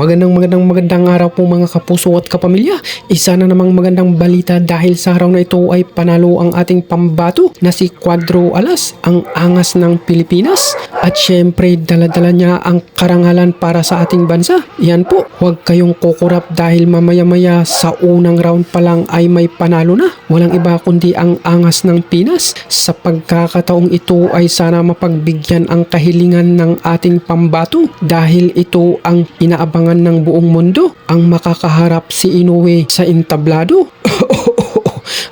Magandang araw po mga kapuso at kapamilya. Isa na namang magandang balita dahil sa araw na ito ay panalo ang ating pambato na si Cuadro Alas, ang angas ng Pilipinas. At syempre daladala niya ang karangalan para sa ating bansa. Yan po, huwag kayong kukurap dahil mamaya-maya sa unang round pa lang ay may panalo na. Walang iba kundi ang angas ng Pinas. Sa pagkakataong ito ay sana mapagbigyan ang kahilingan ng ating pambato dahil ito ang inaabangan ng buong mundo, ang makakaharap si Inoue sa entablado.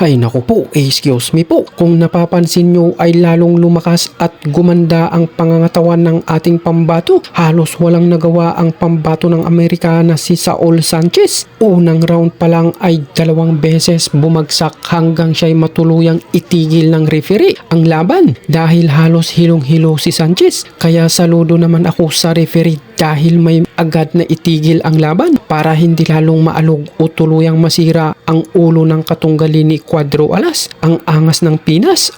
Ay naku po, excuse me po. Kung napapansin nyo ay lalong lumakas at gumanda ang pangangatawan ng ating pambato. Halos walang nagawa ang pambato ng Amerika na si Saul Sanchez. Unang round pa lang ay 2 beses bumagsak hanggang siya'y matuluyang itigil ng referee ang laban dahil halos hilong-hilo si Sanchez. Kaya saludo naman ako sa referee dahil may agad na itigil ang laban para hindi lalong maalog o tuluyang masira ang ulo ng katunggali ni Cuadro Alas, ang angas ng Pinas.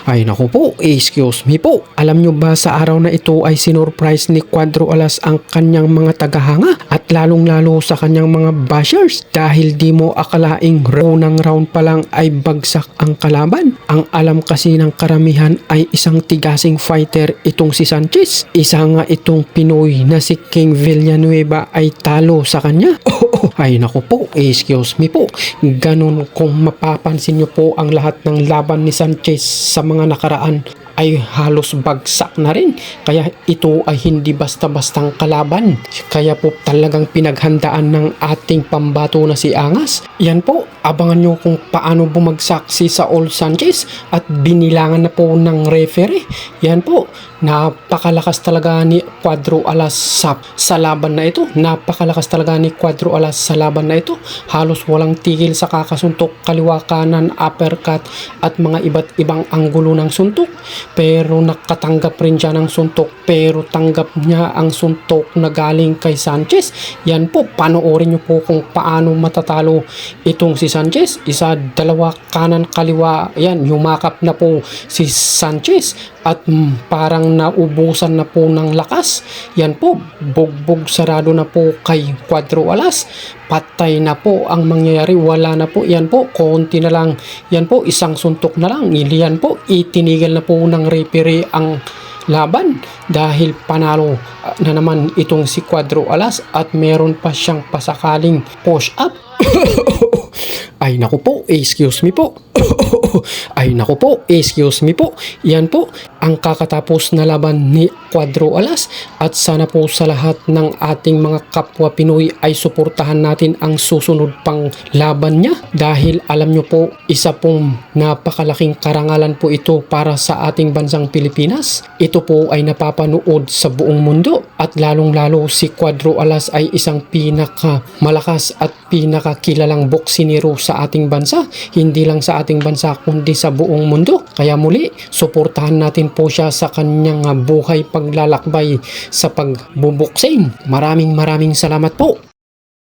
Ay naku po, excuse me po. Alam nyo ba sa araw na ito ay sinurprise ni Cuadro Alas ang kanyang mga tagahanga at lalong-lalo sa kanyang mga bashers dahil di mo akalaing unang round pa lang ay bagsak ang kalaban. Ang alam kasi ng karamihan ay isang tigasing fighter itong si Sanchez. Isa nga itong Pinoy na si King Villanueva ay talo sa kanya. Ay naku po, excuse me po. Ganun kung mapapansin nyo po ang lahat ng laban ni Sanchez sa mga nakaraan ay halos bagsak na rin. Kaya ito ay hindi basta-bastang kalaban. Kaya po talagang pinaghandaan ng ating pambato na si Angas. Yan po, abangan nyo kung paano bumagsak si Saul Sanchez at binilangan na po ng referee. Yan po, napakalakas talaga ni Cuadro Alas sa laban na ito. Napakalakas talaga ni Cuadro Alas sa laban na ito. Halos walang tigil sa kakasuntok, kaliwa kanan, uppercut at mga iba't ibang anggulo ng suntok. Pero nakatanggap rin siya ng suntok, pero tanggap niya ang suntok na galing kay Sanchez. Yan po, panoorin nyo po kung paano matatalo itong si Sanchez. Isa, dalawa, kanan, kaliwa. Yan, yumakap na po si Sanchez at parang naubusan na po ng lakas. Yan po, bugbog sarado na po kay Cuadro Alas. Patay na po ang mangyayari, wala na po. Yan po, konti na lang. Yan po, isang suntok na lang. Yan po, itinigil na po ng referee ang laban dahil panalo na naman itong si Cuadro Alas at meron pa siyang pasakaling push up. Ay naku po, excuse me po. Ay naku po, excuse me po. Yan po ang kakatapos na laban ni Cuadro Alas at sana po sa lahat ng ating mga kapwa Pinoy ay suportahan natin ang susunod pang laban niya dahil alam nyo po, isa pong napakalaking karangalan po ito para sa ating bansang Pilipinas. Ito po ay napapanood sa buong mundo at lalong-lalo si Cuadro Alas ay isang pinakamalakas at pinakakilalang boksinero sa ating bansa. Hindi lang sa ating bansa kundi sa buong mundo. Kaya muli, suportahan natin po siya sa kanyang buhay paglalakbay sa pagbuboksing. Maraming salamat po.